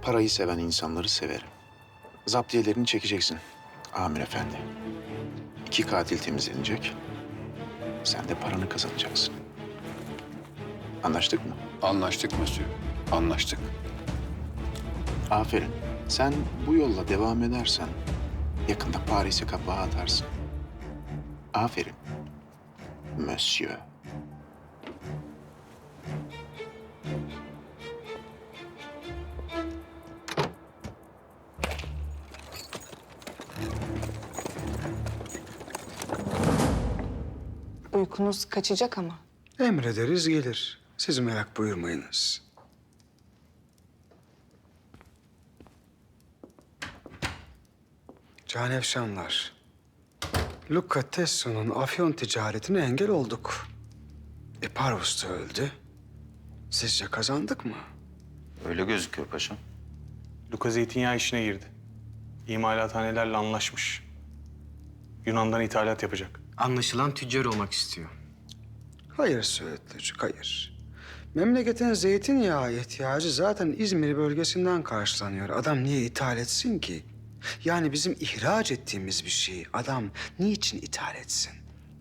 Parayı seven insanları severim. Zaptiyelerini çekeceksin Amir Efendi. 2 katil temizlenecek. Sen de paranı kazanacaksın. Anlaştık mı? Anlaştık Monsieur. Anlaştık. Aferin. Sen bu yolla devam edersen yakında Paris'e kapağı atarsın. Aferin. Monsieur. Uykunuz kaçacak ama. Emrederiz gelir. Siz merak buyurmayınız. Canevşanlar. Luca Tesso'nun afyon ticaretine engel olduk. Parvus da öldü. Sizce kazandık mı? Öyle gözüküyor paşam. Luka zeytinyağı işine girdi. İmalathanelerle anlaşmış. Yunan'dan ithalat yapacak. Anlaşılan tüccar olmak istiyor. Hayır Söğütlücük, hayır. Memleketin zeytinyağı ihtiyacı zaten İzmir bölgesinden karşılanıyor. Adam niye ithal etsin ki? Yani bizim ihraç ettiğimiz bir şeyi adam niçin ithal etsin?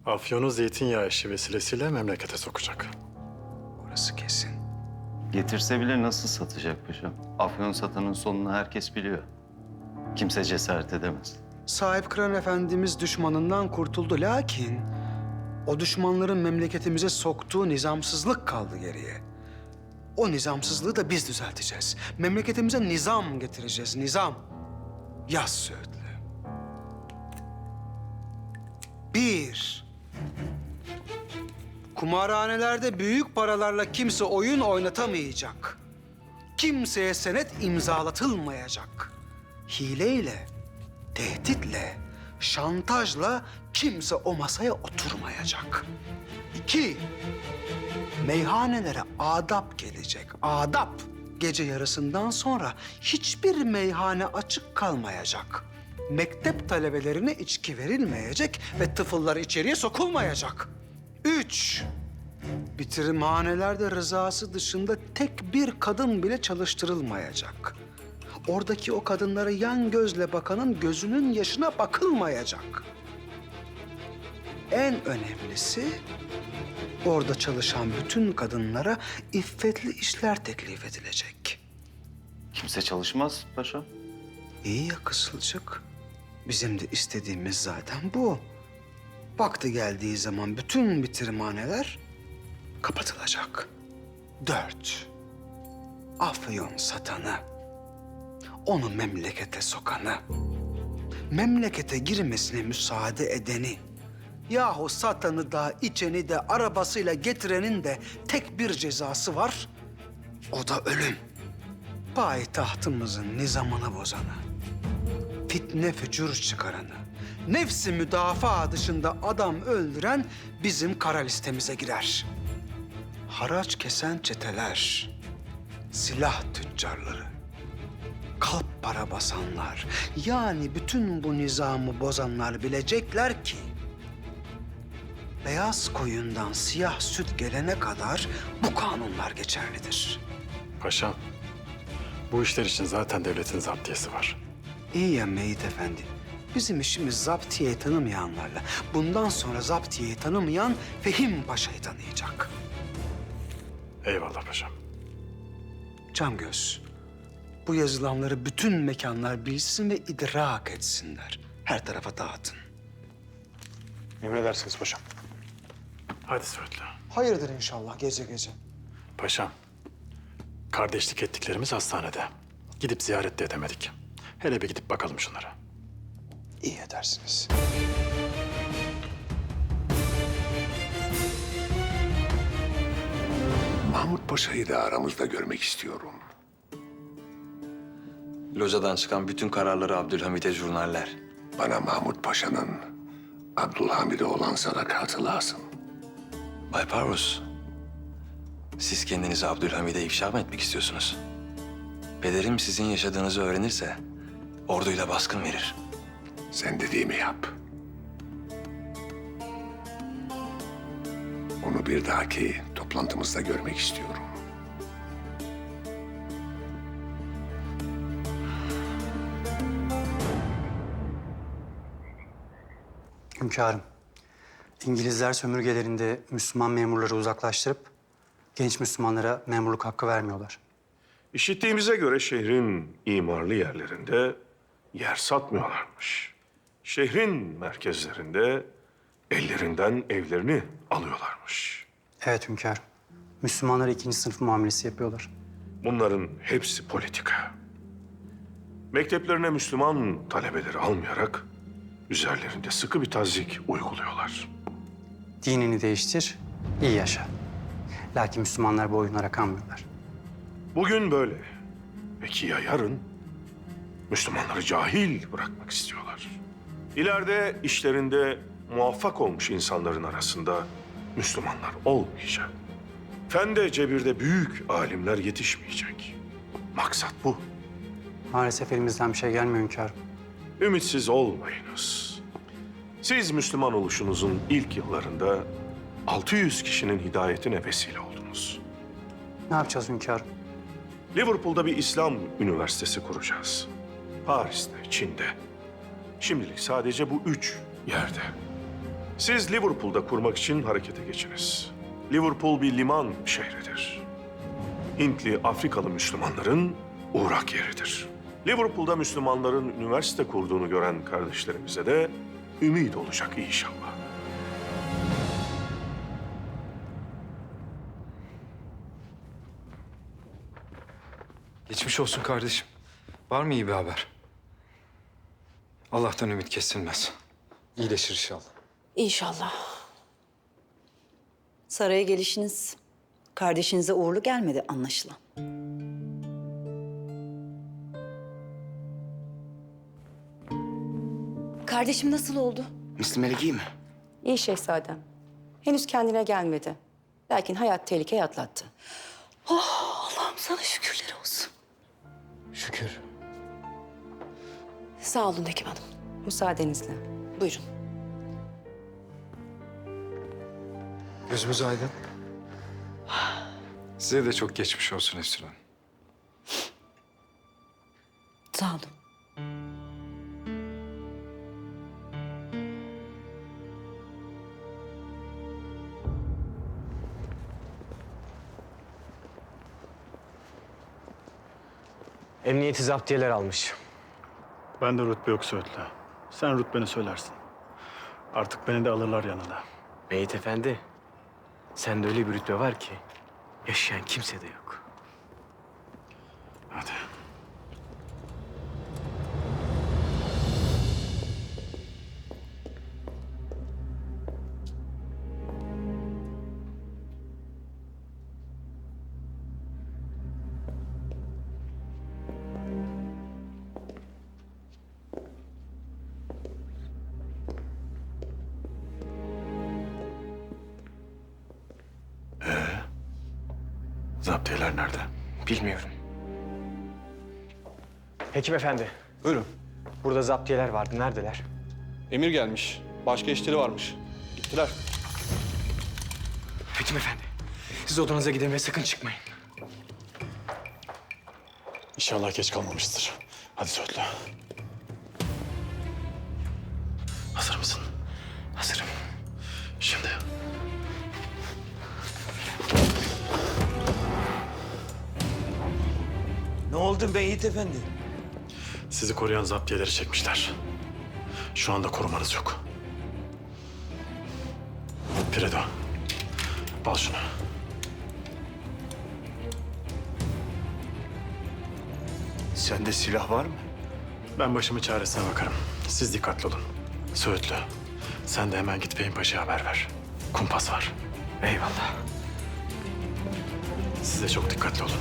Afyon'u zeytinyağı işi vesilesiyle memlekete sokacak. Orası kesin. Getirse bile nasıl satacak paşam? Afyon satanın sonunu herkes biliyor. Kimse cesaret edemez. Sahip Kıran Efendimiz düşmanından kurtuldu. Lakin o düşmanların memleketimize soktuğu nizamsızlık kaldı geriye. O nizamsızlığı da biz düzelteceğiz. Memleketimize nizam getireceğiz, nizam. Yaz Söğütlü. 1. Kumarhanelerde büyük paralarla kimse oyun oynatamayacak. Kimseye senet imzalatılmayacak. Hileyle, tehditle, şantajla kimse o masaya oturmayacak. 2. Meyhanelere adap gelecek, adap. Gece yarısından sonra hiçbir meyhane açık kalmayacak. Mektep talebelerine içki verilmeyecek ve tıfıllar içeriye sokulmayacak. 3. Bitirimhanelerde rızası dışında tek bir kadın bile çalıştırılmayacak. Oradaki o kadınlara yan gözle bakanın gözünün yaşına bakılmayacak. En önemlisi orada çalışan bütün kadınlara iffetli işler teklif edilecek. Kimse çalışmaz paşam. İyi ya Kısılcık. Bizim de istediğimiz zaten bu. Vakti geldiği zaman bütün bitirimhaneler kapatılacak. 4. Afyon satanı, onu memlekete sokanı, memlekete girmesine müsaade edeni, yahu satanı da içeni de arabasıyla getirenin de tek bir cezası var. O da ölüm. Payitahtımızın nizamını bozanı, fitne fücur çıkaranı, nefsi müdafaa dışında adam öldüren bizim kara listemize girer. Haraç kesen çeteler, silah tüccarları, kalp para basanlar, yani bütün bu nizamı bozanlar bilecekler ki beyaz koyundan siyah süt gelene kadar bu kanunlar geçerlidir. Paşam, bu işler için zaten devletin zaptiyesi var. İyi ya Meyit Efendi. Bizim işimiz zaptiyeyi tanımayanlarla. Bundan sonra zaptiyeyi tanımayan Fehim Paşa'yı tanıyacak. Eyvallah paşam. Camgöz, bu yazılanları bütün mekanlar bilsin ve idrak etsinler. Her tarafa dağıtın. Emredersiniz paşam. Hadi Söğütlü. Hayırdır inşallah gece gece. Paşam, kardeşlik ettiklerimiz hastanede. Gidip ziyaret de edemedik. Hele bir gidip bakalım şunlara. İyi edersiniz. Mahmut Paşa'yı da aramızda görmek istiyorum. Locadan çıkan bütün kararları Abdülhamit'e jurnaller. Bana Mahmut Paşa'nın Abdülhamid'e olan sadakatı lazım. Bay Parvus, siz kendinizi Abdülhamid'e ifşa mı etmek istiyorsunuz? Pederim sizin yaşadığınızı öğrenirse orduyla baskın verir. Sen dediğimi yap. Onu bir dahaki toplantımızda görmek istiyorum. Hünkârım, İngilizler sömürgelerinde Müslüman memurları uzaklaştırıp genç Müslümanlara memurluk hakkı vermiyorlar. İşittiğimize göre şehrin imarlı yerlerinde yer satmıyorlarmış. Şehrin merkezlerinde ellerinden evlerini alıyorlarmış. Evet hünkârım, Müslümanlara ikinci sınıf muamelesi yapıyorlar. Bunların hepsi politika. Mekteplerine Müslüman talebeleri almayarak üzerlerinde sıkı bir tazyik uyguluyorlar. Dinini değiştir, iyi yaşa. Lakin Müslümanlar bu oyunlara kanmıyorlar. Bugün böyle. Peki ya yarın? Müslümanları cahil bırakmak istiyorlar. İleride işlerinde muvaffak olmuş insanların arasında Müslümanlar olmayacak. Fende cebirde büyük alimler yetişmeyecek. Maksat bu. Maalesef elimizden bir şey gelmiyor hünkârım. Ümitsiz olmayınız. Siz Müslüman oluşunuzun ilk yıllarında 600 kişinin hidayetine vesile oldunuz. Ne yapacağız hünkârım? Liverpool'da bir İslam üniversitesi kuracağız. Paris'te, Çin'de. Şimdilik sadece bu 3 yerde. Siz Liverpool'da kurmak için harekete geçiniz. Liverpool bir liman şehridir. Hintli, Afrikalı Müslümanların uğrak yeridir. Liverpool'da Müslümanların üniversite kurduğunu gören kardeşlerimize de ümit olacak inşallah. Geçmiş olsun kardeşim. Var mı iyi bir haber? Allah'tan ümit kesilmez. İyileşir inşallah. İnşallah. Saraya gelişiniz kardeşinize uğurlu gelmedi anlaşılan. Kardeşim nasıl oldu? Müslüm Melek iyi mi? İyi şehzadem. Henüz kendine gelmedi. Lakin hayat tehlikeyi atlattı. Oh, Allah'ım sana şükürler olsun. Şükür. Sağ olun Hekim Hanım. Müsaadenizle. Buyurun. Gözümüz aydın. Size de çok geçmiş olsun Efsun Hanım. Sağ olun. Emniyeti zaptiyeler almış. Ben de rütbe yok Söğütlü. Sen rütbeni söylersin. Artık beni de alırlar yanına. Beyit efendi, sende öyle bir rütbe var ki yaşayan kimse de yok. Hadi. Zaptiyeler nerede? Bilmiyorum. Hekim efendi, Buyurun. burada zaptiyeler vardı. Neredeler? Emir gelmiş. Başka işleri varmış. Gittiler. Hekim efendi, siz odanıza gidin ve sakın çıkmayın. İnşallah geç kalmamıştır. Hadi Söğütlü. Hazır mısın? Hazırım. Şimdi. Ne oldu Beyit efendi? Sizi koruyan zaptiyeleri çekmişler. Şu anda korumanız yok. Fredo, al şunu. Sende silah var mı? Ben başımın çaresine bakarım. Siz dikkatli olun. Söğütlü, sen de hemen git Beyinpaşa'ya haber ver. Kumpas var. Eyvallah. Siz de çok dikkatli olun.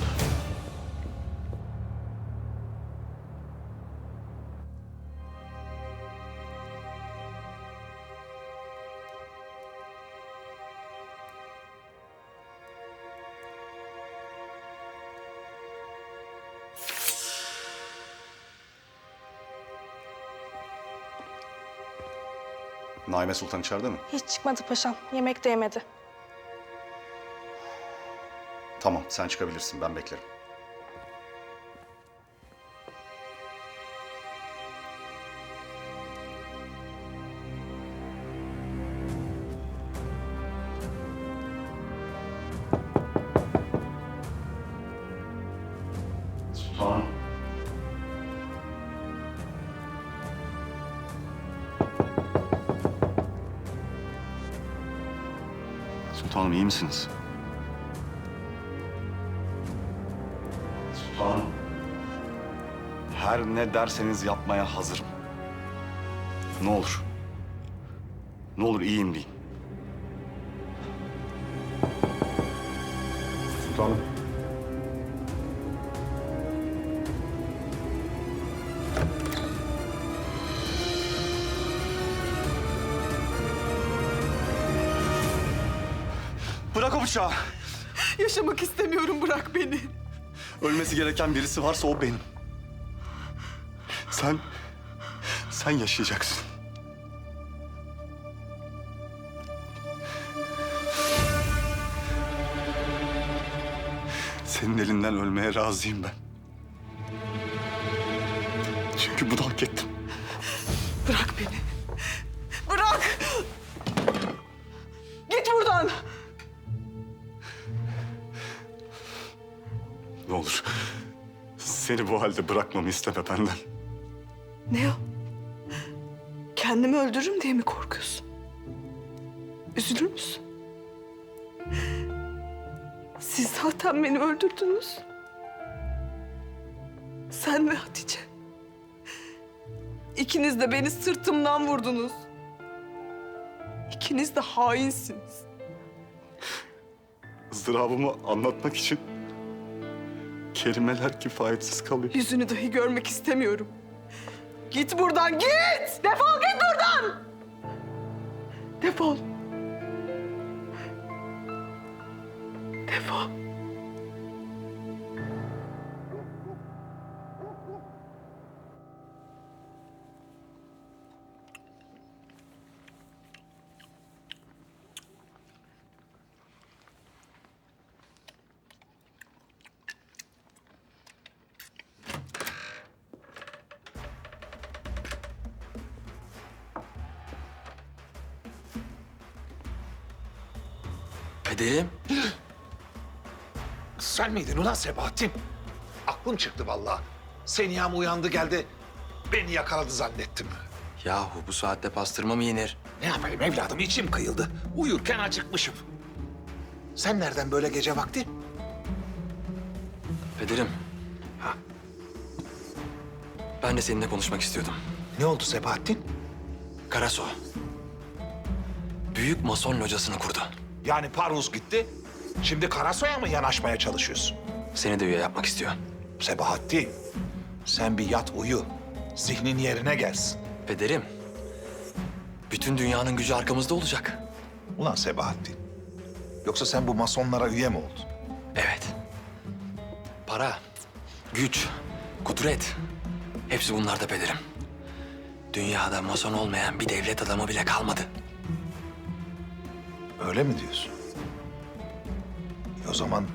Naime Sultan içeride mi? Hiç çıkmadı paşam. Yemek de yemedi. Tamam, sen çıkabilirsin. Ben beklerim. Sultanım iyi misiniz? Sultanım. Her ne derseniz yapmaya hazırım. Ne olur. Ne olur iyiyim deyin. Sultanım. Bırak o bıçağı. Yaşamak istemiyorum, bırak beni. Ölmesi gereken birisi varsa o benim. Sen yaşayacaksın. Senin elinden ölmeye razıyım ben. Çünkü bunu hak ettim. Bırak beni. Bırak! Git buradan! Ne olur seni bu halde bırakmamı isteme benden. Ne o? Kendimi öldürürüm diye mi korkuyorsun? Üzülür müsün? Siz zaten beni öldürdünüz. Sen ve Hatice. İkiniz de beni sırtımdan vurdunuz. İkiniz de hainsiniz. ızdırabımı anlatmak için kelimeler kifayetsiz kalıyor. Yüzünü dahi görmek istemiyorum. Git buradan, git! Defol git buradan! Defol. Defol. Pederim. Sen miydin ulan Sebahattin? Aklım çıktı vallahi. Seniyam uyandı geldi. Beni yakaladı zannettim. Yahu bu saatte pastırma mı yenir? Ne yapayım evladım, içim kıyıldı. Uyurken acıkmışım. Sen nereden böyle gece vakti? Pederim. Ben de seninle konuşmak istiyordum. Ne oldu Sebahattin? Karaso. Büyük mason locasını kurdu. Yani Parvus gitti. Şimdi Karasoy'a mı yanaşmaya çalışıyorsun? Seni de üye yapmak istiyor. Sebahattin, sen bir yat uyu. Zihnin yerine gelsin. Pederim. Bütün dünyanın gücü arkamızda olacak. Ulan Sebahattin, yoksa sen bu masonlara üye mi oldun? Evet. Para, güç, kudret. Hepsi bunlarda Pederim. Dünyada mason olmayan bir devlet adamı bile kalmadı. Öyle mi diyorsun? O zaman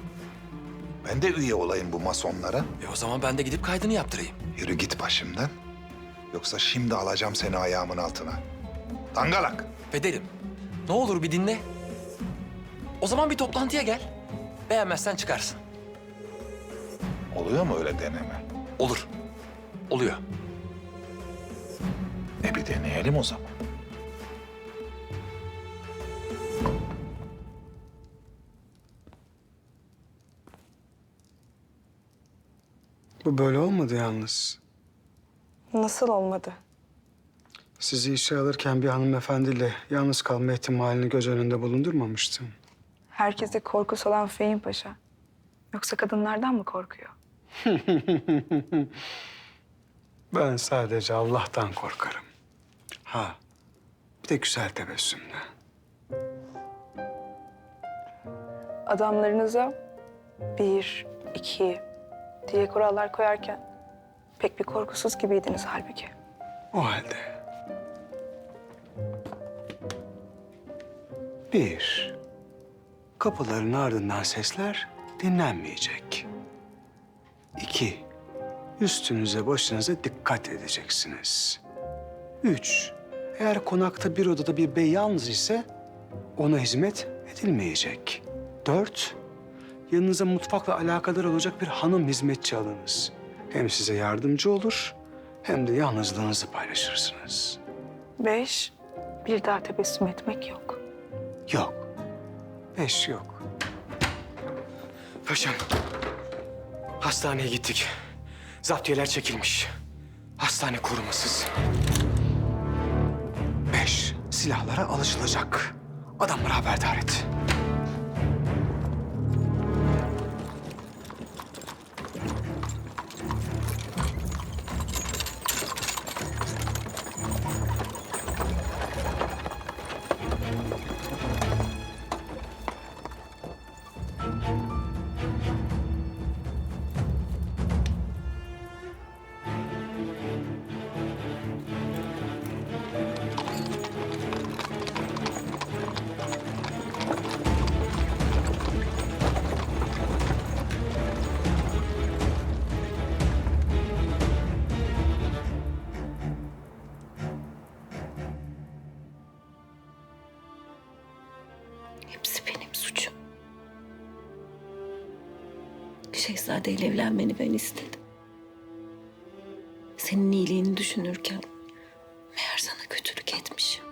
ben de üye olayım bu masonlara. O zaman ben de gidip kaydını yaptırayım. Yürü git başımdan. Yoksa şimdi alacağım seni ayağımın altına. Dangalak. Pederim, ne olur bir dinle. O zaman bir toplantıya gel. Beğenmezsen çıkarsın. Oluyor mu öyle deneme? Olur. Oluyor. Bir deneyelim o zaman. Bu böyle olmadı yalnız. Nasıl olmadı? Sizi işe alırken bir hanımefendiyle yalnız kalma ihtimalini göz önünde bulundurmamıştım. Herkese korku salan Fehim Paşa. Yoksa kadınlardan mı korkuyor? Ben sadece Allah'tan korkarım. Ha, bir de güzel tebessümle. Adamlarınıza 1, 2 diye kurallar koyarken pek bir korkusuz gibiydiniz halbuki. O halde. 1. Kapıların ardından sesler dinlenmeyecek. 2. Üstünüze başınıza dikkat edeceksiniz. 3. Eğer konakta bir odada bir bey yalnız ise ona hizmet edilmeyecek. 4. Yanınıza mutfakla alakadar olacak bir hanım hizmetçi alınız. Hem size yardımcı olur hem de yalnızlığınızı paylaşırsınız. 5, bir daha tebessüm etmek yok. Yok. 5 yok. Paşam, hastaneye gittik. Zaptiyeler çekilmiş. Hastane korumasız. 5, silahlara alışılacak. Adamlara haberdar et. Hepsi benim suçum. Şehzade ile evlenmeni ben istedim. Senin iyiliğini düşünürken meğer sana kötülük etmişim.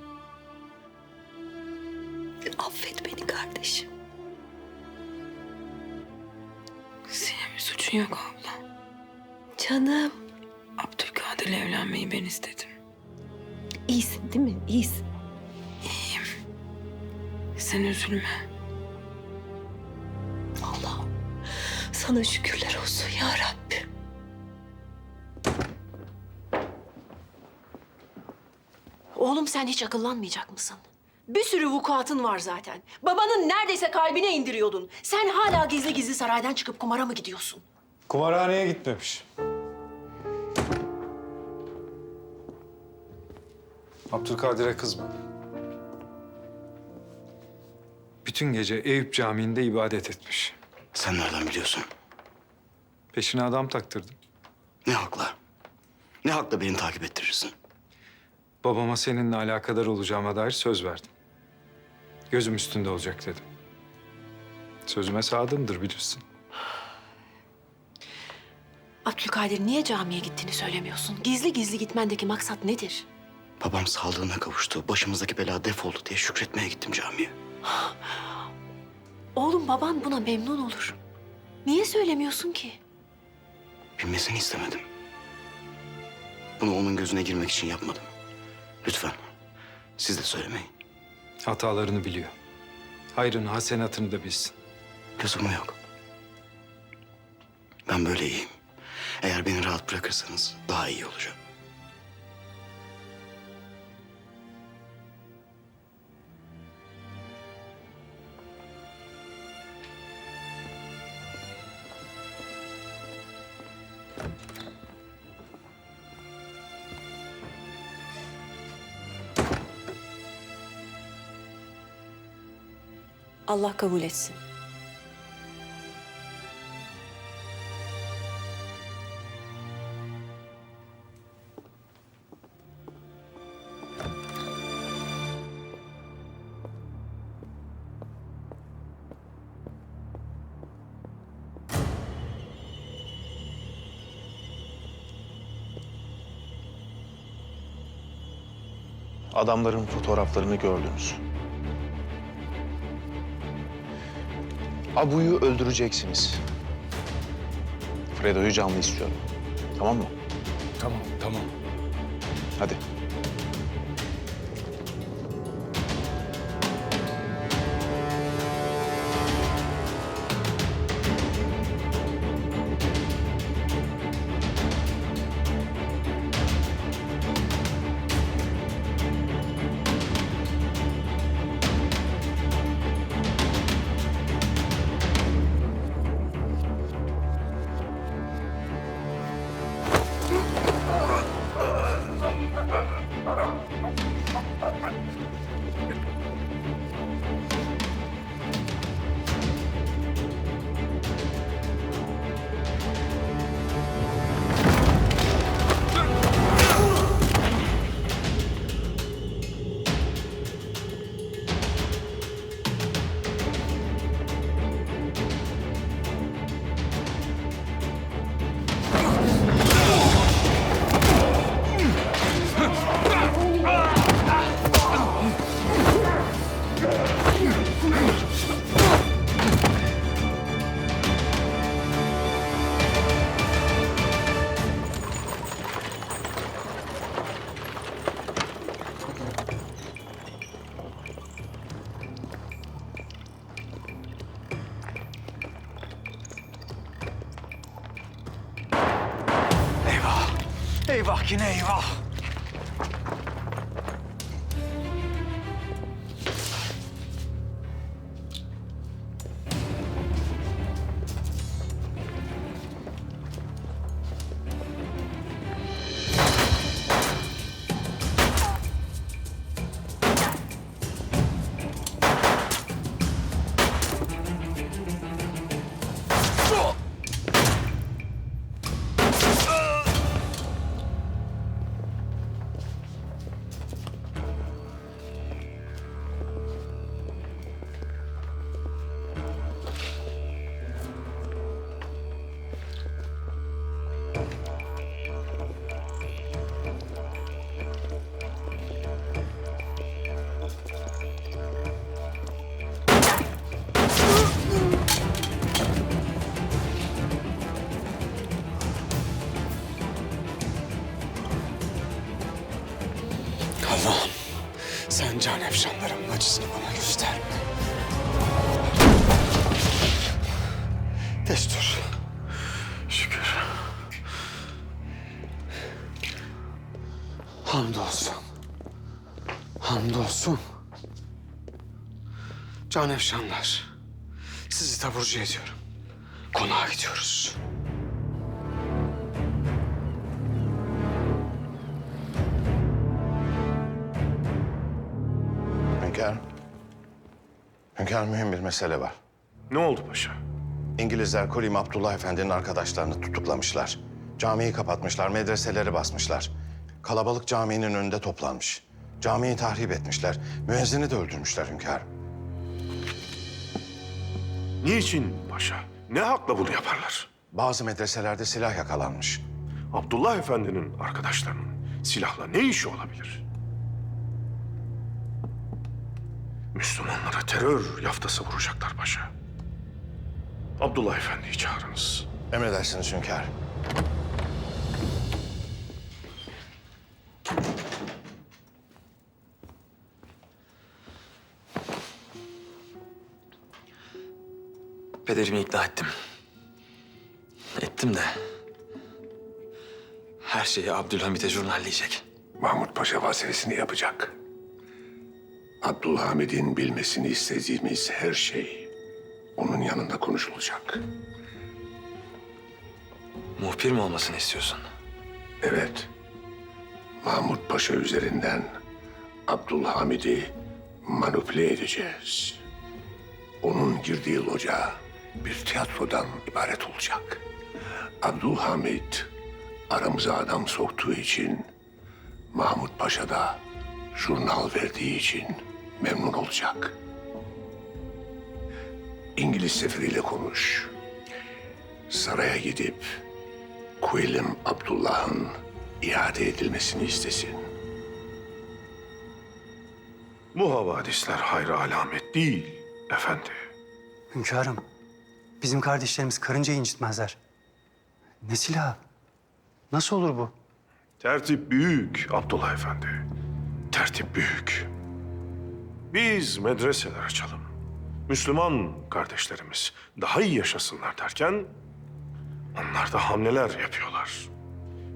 Affet beni kardeşim. Senin bir suçun yok abla. Canım. Abdülkadir'le evlenmeyi ben istedim. İyisin değil mi? İyisin. İyiyim. Sen üzülme. Allah'ım sana şükürler olsun ya Rabbim. Oğlum sen hiç akıllanmayacak mısın? Bir sürü vukuatın var zaten. Babanın neredeyse kalbine indiriyordun. Sen hala gizli gizli saraydan çıkıp kumara mı gidiyorsun? Kumarhaneye gitmemiş. Abdülkadir'e kızma. Bütün gece Eyüp Camii'nde ibadet etmiş. Sen nereden biliyorsun? Peşine adam taktırdım. Ne hakla? Ne hakla beni takip ettirirsin? Babama seninle alakadar olacağıma dair söz verdim. Gözüm üstünde olacak dedim. Sözüme sadığımdır bilirsin. Abdülkadir niye camiye gittiğini söylemiyorsun? Gizli gizli gitmendeki maksat nedir? Babam sağlığına kavuştu, başımızdaki bela defoldu diye şükretmeye gittim camiye. Oğlum baban buna memnun olur. Niye söylemiyorsun ki? Bilmesini istemedim. Bunu onun gözüne girmek için yapmadım. Lütfen, siz de söylemeyin. Hatalarını biliyor. Hayrını, hasenatını da bilsin. Lüzumu yok. Ben böyle iyiyim. Eğer beni rahat bırakırsanız daha iyi olacak. Allah kabul etsin. Adamların fotoğraflarını gördünüz. Abu'yu öldüreceksiniz. Fredo'yu canlı istiyorum. Tamam mı? Tamam, tamam. Hadi. Eyvah yine eyvah. Allah'ım sen can efşanlarımın acısını bana gösterme. Destur. Şükür. Hamdolsun. Hamdolsun. Can efşanlar. Sizi taburcu ediyorum. Konağa gidiyoruz. Hünkârım mühim bir mesele var. Ne oldu paşa? İngilizler Kulim Abdullah Efendi'nin arkadaşlarını tutuklamışlar. Camiyi kapatmışlar, medreseleri basmışlar. Kalabalık caminin önünde toplanmış. Camiyi tahrip etmişler. Müezzini de öldürmüşler hünkârım. Niçin paşa? Ne hakla bunu yaparlar? Bazı medreselerde silah yakalanmış. Abdullah Efendi'nin arkadaşlarının silahla ne işi olabilir? Müslümanlara terör yaftası vuracaklar paşa. Abdullah Efendi'yi çağırınız. Emredersiniz hünkârım. Pederimi ikna ettim. Ettim de her şeyi Abdülhamit'e jurnalleyecek. Mahmut Paşa vazifesini yapacak. Abdülhamid'in bilmesini istediğimiz her şey onun yanında konuşulacak. Muhbir mi olmasını istiyorsun? Evet. Mahmut Paşa üzerinden Abdülhamid'i manipüle edeceğiz. Onun girdiği loca bir tiyatrodan ibaret olacak. Abdülhamid aramıza adam soktuğu için, Mahmut Paşa da jurnal verdiği için memnun olacak. İngiliz sefiriyle konuş. Saraya gidip Kuilim Abdullah'ın iade edilmesini istesin. Bu havadisler hayra alamet değil efendi. Hünkârım, bizim kardeşlerimiz karıncayı incitmezler. Ne silahı? Nasıl olur bu? Tertip büyük Abdullah Efendi. Tertip büyük. Biz medreseler açalım. Müslüman kardeşlerimiz daha iyi yaşasınlar derken onlar da hamleler yapıyorlar.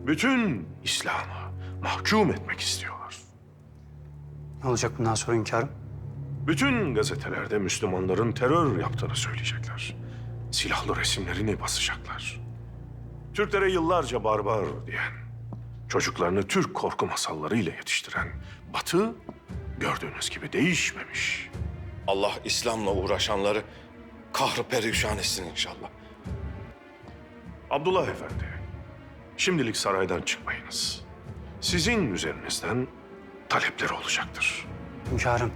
Bütün İslam'ı mahkum etmek istiyorlar. Ne olacak bundan sonra hünkârım? Bütün gazetelerde Müslümanların terör yaptığını söyleyecekler. Silahlı resimlerini basacaklar. Türklere yıllarca barbar diyen, çocuklarını Türk korku masallarıyla yetiştiren Batı gördüğünüz gibi değişmemiş. Allah İslam'la uğraşanları kahrı perişan etsin inşallah. Abdullah Efendi, şimdilik saraydan çıkmayınız. Sizin üzerinizden talepleri olacaktır. Hünkârım,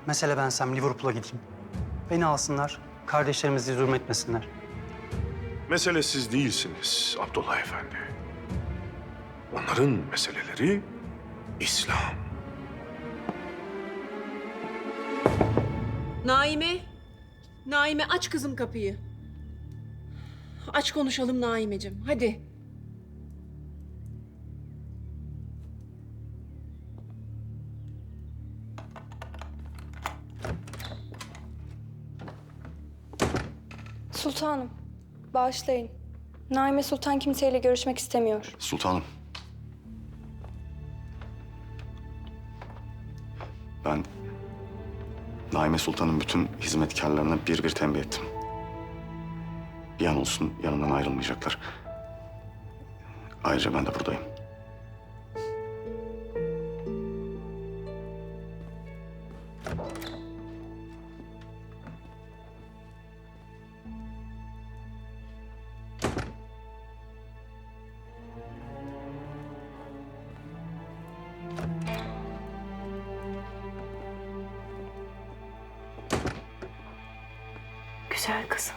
mesela ben Sam Liverpool'a gideyim. Beni alsınlar, kardeşlerimizi zulmetmesinler. Mesele siz değilsiniz Abdullah Efendi. Onların meseleleri İslam. Naime, Naime aç kızım kapıyı. Aç konuşalım Naimeciğim, hadi. Sultanım, bağışlayın. Naime Sultan kimseyle görüşmek istemiyor. Sultanım. Ben Naime Sultan'ın bütün hizmetkarlarına bir bir tembih ettim. Bir an olsun yanından ayrılmayacaklar. Ayrıca ben de buradayım. Güzel kızım.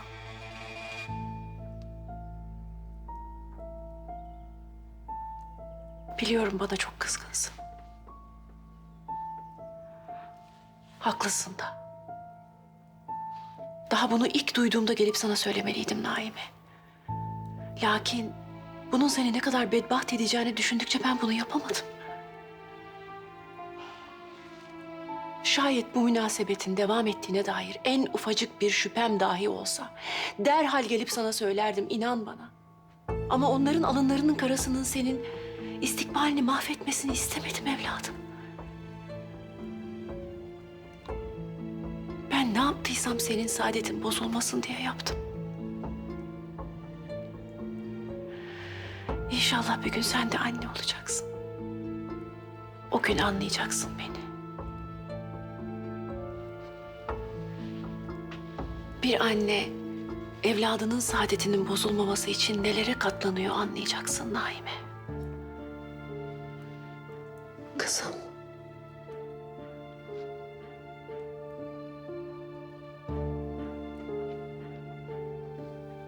Biliyorum bana çok kızgınsın. Haklısın da. Daha bunu ilk duyduğumda gelip sana söylemeliydim Naime. Lakin bunun seni ne kadar bedbaht edeceğini düşündükçe ben bunu yapamadım. Şayet bu münasebetin devam ettiğine dair en ufacık bir şüphem dahi olsa derhal gelip sana söylerdim, inan bana. Ama onların alınlarının karasının senin istikbalini mahvetmesini istemedim evladım. Ben ne yaptıysam senin saadetin bozulmasın diye yaptım. İnşallah bir gün sen de anne olacaksın. O gün anlayacaksın beni. Bir anne evladının saadetinin bozulmaması için nelere katlanıyor anlayacaksın Naime. Kızım.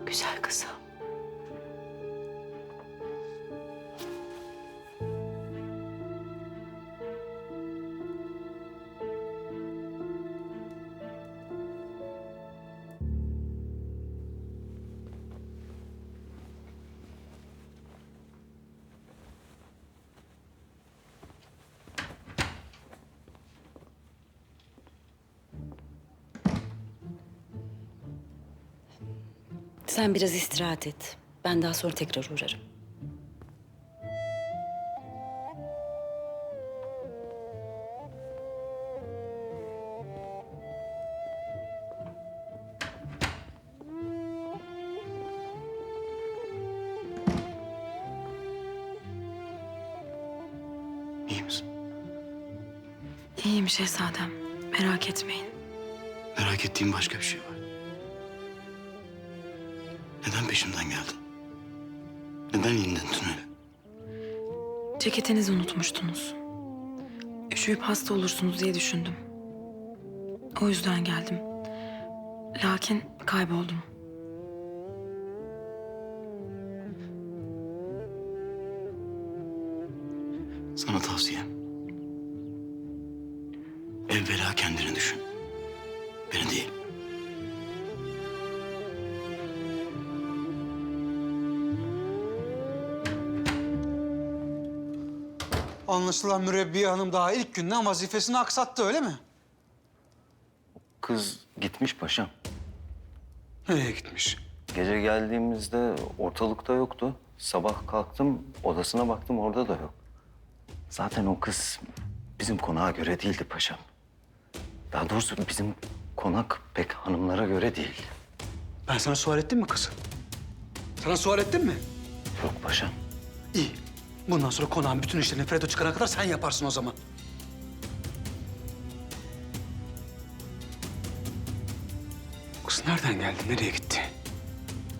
Güzel kızım. Sen biraz istirahat et. Ben daha sonra tekrar uğrarım. İyi misin? İyiyim şehzadem. Merak etmeyin. Merak ettiğim başka bir şey var. Neden peşimden geldin? Neden indin tünele? Ceketinizi unutmuştunuz. Üşüyüp hasta olursunuz diye düşündüm. O yüzden geldim. Lakin kayboldum. Sana tavsiyem. Evvela kendini düşün. Beni değil. Anlaşılan Mürebbiye Hanım daha ilk günden vazifesini aksattı, öyle mi? Kız gitmiş paşam. Nereye gitmiş? Gece geldiğimizde ortalıkta yoktu. Sabah kalktım, odasına baktım, orada da yok. Zaten o kız bizim konağa göre değildi paşam. Daha doğrusu bizim konak pek hanımlara göre değil. Ben sana sual ettim mi kızım? Sana sual ettim mi? Yok paşam. İyi. Bundan sonra konağın bütün işlerini Fredo çıkana kadar sen yaparsın o zaman. Kız nereden geldi, nereye gitti?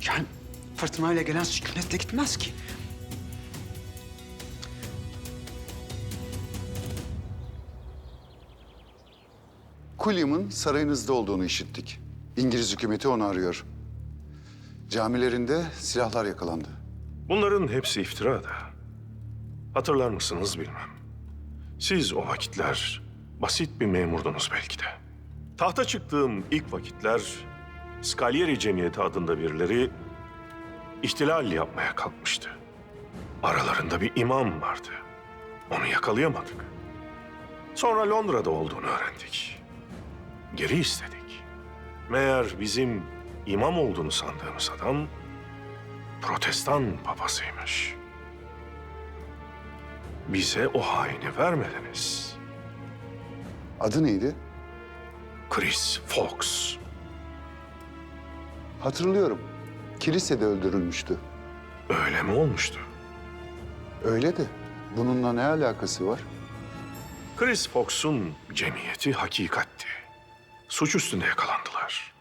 Yani fırtınayla gelen sükunetle gitmez ki. Kulyum'un sarayınızda olduğunu işittik. İngiliz hükümeti onu arıyor. Camilerinde silahlar yakalandı. Bunların hepsi iftira da. Hatırlar mısınız bilmem. Siz o vakitler basit bir memurdunuz belki de. Tahta çıktığım ilk vakitler Scaglieri Cemiyeti adında birileri ihtilal yapmaya kalkmıştı. Aralarında bir imam vardı. Onu yakalayamadık. Sonra Londra'da olduğunu öğrendik. Geri istedik. Meğer bizim imam olduğunu sandığımız adam Protestan papasıymış. Bize o haini vermediniz. Adı neydi? Chris Fox. Hatırlıyorum. Kilisede öldürülmüştü. Öyle mi olmuştu? Öyle de bununla ne alakası var? Chris Fox'un cemiyeti hakikatti. Suç üstünde yakalandılar.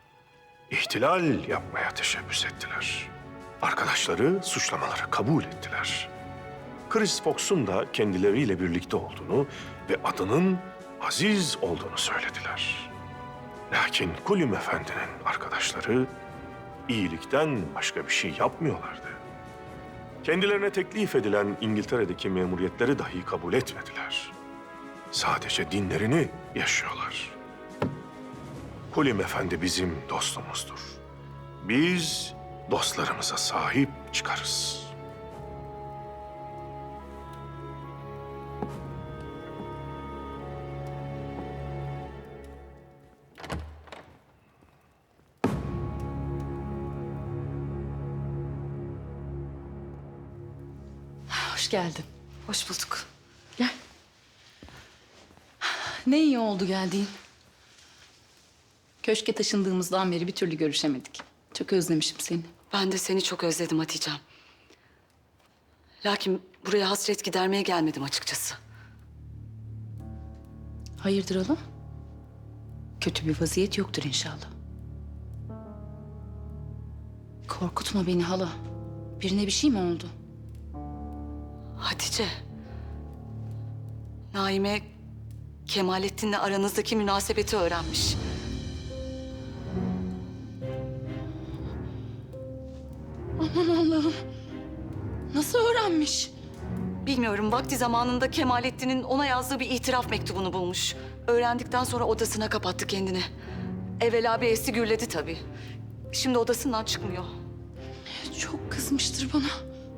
İhtilal yapmaya teşebbüs ettiler. Arkadaşları suçlamaları kabul ettiler. Chris Fox'un da kendileriyle birlikte olduğunu ve adının Aziz olduğunu söylediler. Lakin Kulim Efendi'nin arkadaşları iyilikten başka bir şey yapmıyorlardı. Kendilerine teklif edilen İngiltere'deki memuriyetleri dahi kabul etmediler. Sadece dinlerini yaşıyorlar. Kulim Efendi bizim dostumuzdur. Biz dostlarımıza sahip çıkarız. Hoş geldin. Hoş bulduk. Gel. Ne iyi oldu geldiğin. Köşke taşındığımızdan beri bir türlü görüşemedik. Çok özlemişim seni. Ben de seni çok özledim Hatice'm. Lakin buraya hasret gidermeye gelmedim açıkçası. Hayırdır hala? Kötü bir vaziyet yoktur inşallah. Korkutma beni hala. Birine bir şey mi oldu? Hatice. Naime Kemalettin'le aranızdaki münasebeti öğrenmiş. Aman Allah'ım. Nasıl öğrenmiş? Bilmiyorum. Vakti zamanında Kemalettin'in ona yazdığı bir itiraf mektubunu bulmuş. Öğrendikten sonra odasına kapattı kendini. Evvela bir esti gürledi tabii. Şimdi odasından çıkmıyor. Çok kızmıştır bana.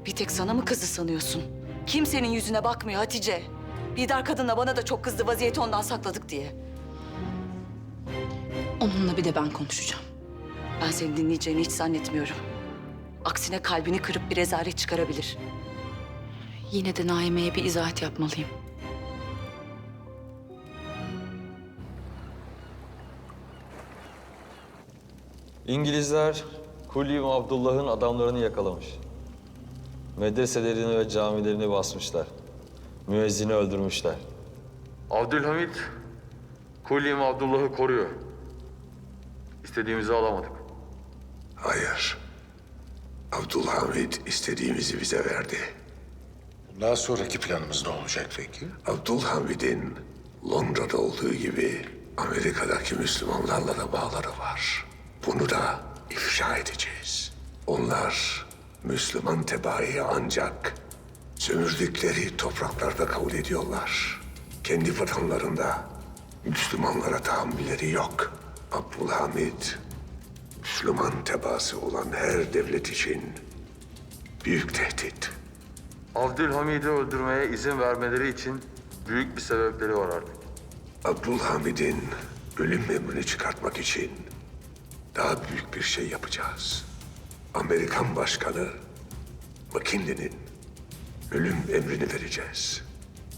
Bir tek sana mı kızdı sanıyorsun? Kimsenin yüzüne bakmıyor Hatice. Bidar kadınla bana da çok kızdı, vaziyeti ondan sakladık diye. Onunla bir de ben konuşacağım. Ben seni dinleyeceğini hiç zannetmiyorum. Aksine kalbini kırıp bir rezalet çıkarabilir. Yine de Naime'ye bir izahat yapmalıyım. İngilizler Kulim Abdullah'ın adamlarını yakalamış. Medreselerini ve camilerini basmışlar. Müezzini öldürmüşler. Abdülhamit Kulim Abdullah'ı koruyor. İstediğimizi alamadık. Hayır. Abdülhamid istediğimizi bize verdi. Bundan sonraki planımız ne olacak peki? Abdülhamid'in Londra'da olduğu gibi Amerika'daki Müslümanlarla da bağları var. Bunu da ifşa edeceğiz. Onlar Müslüman tebaayı ancak sömürdükleri topraklarda kabul ediyorlar. Kendi vatanlarında Müslümanlara tahammülleri yok. Abdülhamid, Müslüman tebaası olan her devlet için büyük tehdit. Abdülhamid'i öldürmeye izin vermeleri için büyük bir sebepleri var artık. Abdülhamid'in ölüm emrini çıkartmak için daha büyük bir şey yapacağız. Amerikan Başkanı McKinley'nin ölüm emrini vereceğiz.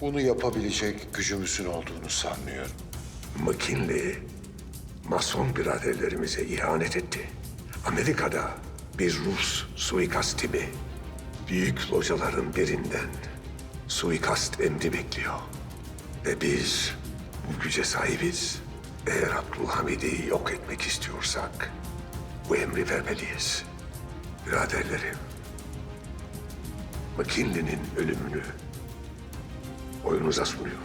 Bunu yapabilecek gücümüzün olduğunu sanmıyorum. McKinley, Mason biraderlerimize ihanet etti. Amerika'da bir Rus suikast timi büyük locaların birinden suikast emri bekliyor. Ve biz bu güce sahibiz. Eğer Abdülhamid'i yok etmek istiyorsak bu emri vermeliyiz. Biraderlerim, McKinley'nin ölümünü oyunuza sunuyorum.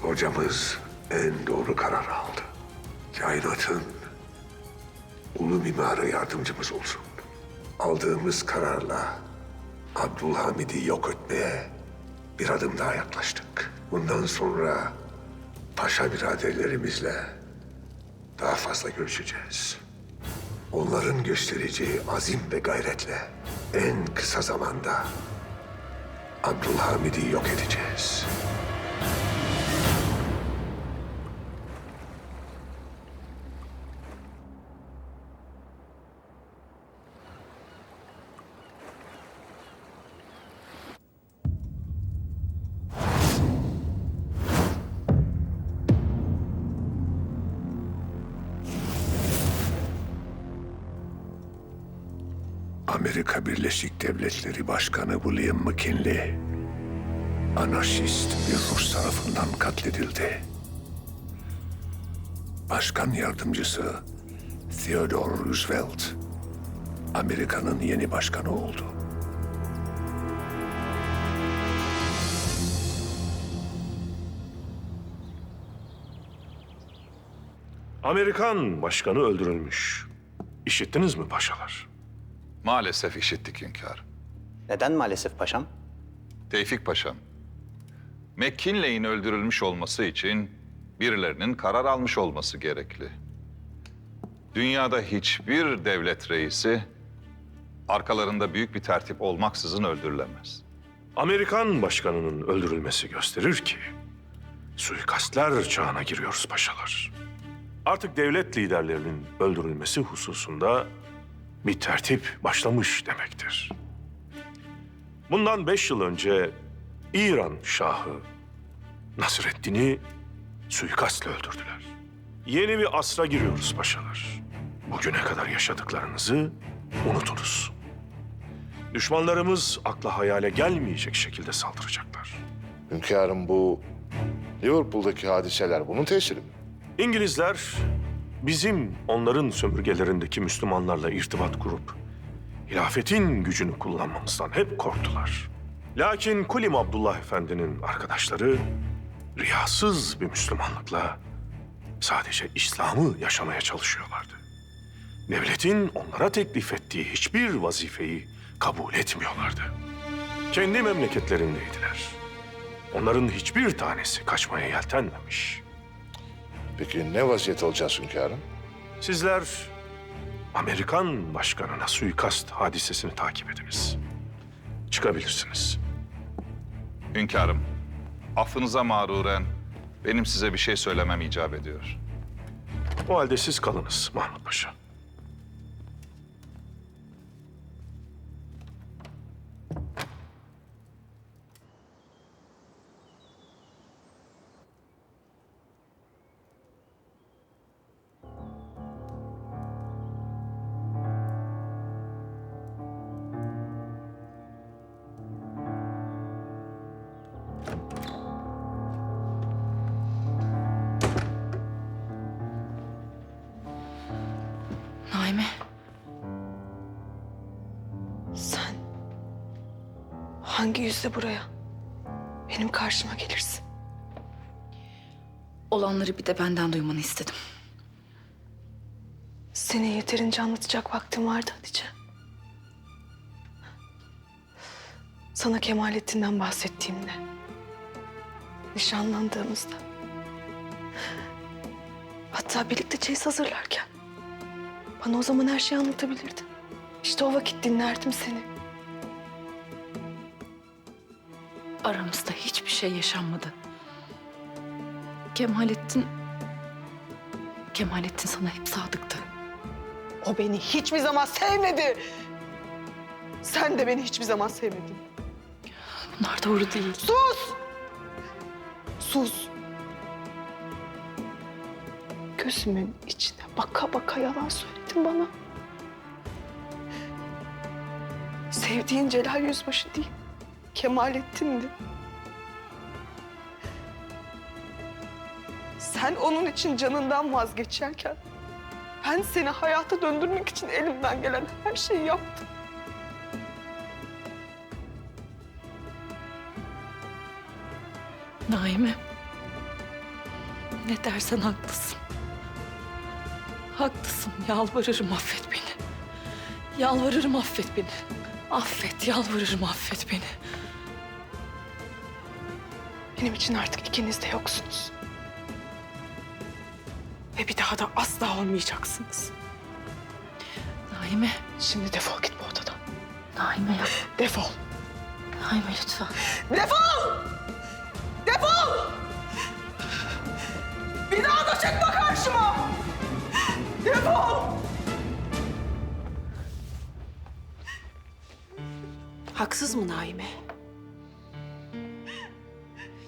Hocamız en doğru karar aldı. Kainatın ulu mimarı yardımcımız olsun. Aldığımız kararla Abdülhamid'i yok etmeye bir adım daha yaklaştık. Bundan sonra paşa biraderlerimizle daha fazla görüşeceğiz. Onların göstereceği azim ve gayretle en kısa zamanda Abdülhamid'i yok edeceğiz. Amerika Birleşik Devletleri Başkanı William McKinley anarşist bir Rus tarafından katledildi. Başkan yardımcısı Theodore Roosevelt Amerika'nın yeni başkanı oldu. Amerikan başkanı öldürülmüş. İşittiniz mi paşalar? Maalesef işittik hünkârım. Neden maalesef paşam? Tevfik Paşam, McKinley'in öldürülmüş olması için birilerinin karar almış olması gerekli. Dünyada hiçbir devlet reisi arkalarında büyük bir tertip olmaksızın öldürülemez. Amerikan başkanının öldürülmesi gösterir ki suikastler çağına giriyoruz paşalar. Artık devlet liderlerinin öldürülmesi hususunda bir tertip başlamış demektir. Bundan 5 yıl önce İran Şahı Nasreddin'i suikastla öldürdüler. Yeni bir asra giriyoruz paşalar. Bugüne kadar yaşadıklarınızı unutunuz. Düşmanlarımız akla hayale gelmeyecek şekilde saldıracaklar. Hünkârım, bu Liverpool'daki hadiseler bunun tesiri mi? İngilizler bizim onların sömürgelerindeki Müslümanlarla irtibat kurup hilafetin gücünü kullanmamızdan hep korktular. Lakin Kulim Abdullah Efendi'nin arkadaşları riyasız bir Müslümanlıkla sadece İslam'ı yaşamaya çalışıyorlardı. Devletin onlara teklif ettiği hiçbir vazifeyi kabul etmiyorlardı. Kendi memleketlerindeydiler. Onların hiçbir tanesi kaçmaya yeltenmemiş. Peki ne vaziyet alacağız hünkârım? Sizler Amerikan başkanına suikast hadisesini takip ediniz. Çıkabilirsiniz. Hünkârım, affınıza mağruren benim size bir şey söylemem icap ediyor. O halde siz kalınız Mahmut Paşa. Naime. Sen hangi yüzle buraya, benim karşıma gelirsin? Olanları bir de benden duymanı istedim. Senin yeterince anlatacak vaktin vardı Hatice. Sana Kemalettin'den bahsettiğimde, nişanlandığımızda, hatta birlikte çeyiz hazırlarken bana o zaman her şeyi anlatabilirdin. İşte o vakit dinlerdim seni. Aramızda hiçbir şey yaşanmadı. Kemalettin sana hep sadıktı. O beni hiçbir zaman sevmedi. Sen de beni hiçbir zaman sevmedin. Bunlar doğru değil. Sus! Sus! Gözümün içine baka baka yalan söyledin bana. Sevdiğin Celal Yüzbaşı değil, Kemalettin'di. Sen onun için canından vazgeçerken ben seni hayata döndürmek için elimden gelen her şeyi yaptım. Naime. Ne dersen haklısın. Haklısın. Yalvarırım affet beni. Yalvarırım affet beni. Affet, yalvarırım affet beni. Benim için artık ikiniz de yoksunuz. Ve bir daha da asla olmayacaksınız. Naime. Şimdi defol git bu odadan. Naime ya. Defol. Naime lütfen. Defol! Defol! Bir daha da çıkma karşıma! Defol! Haksız mı Naime?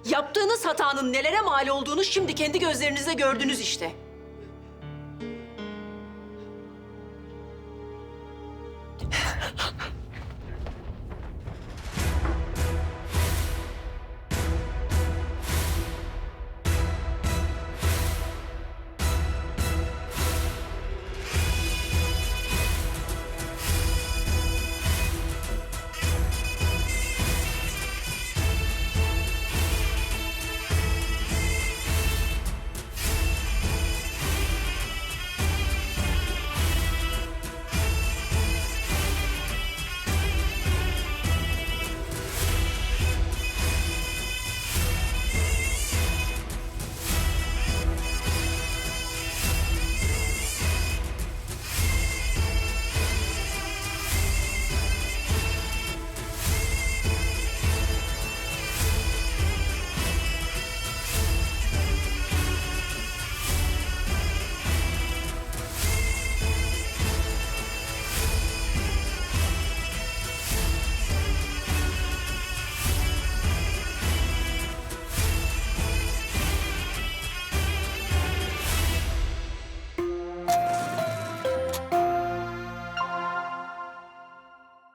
Yaptığınız hatanın nelere mal olduğunu şimdi kendi gözlerinizle gördünüz işte.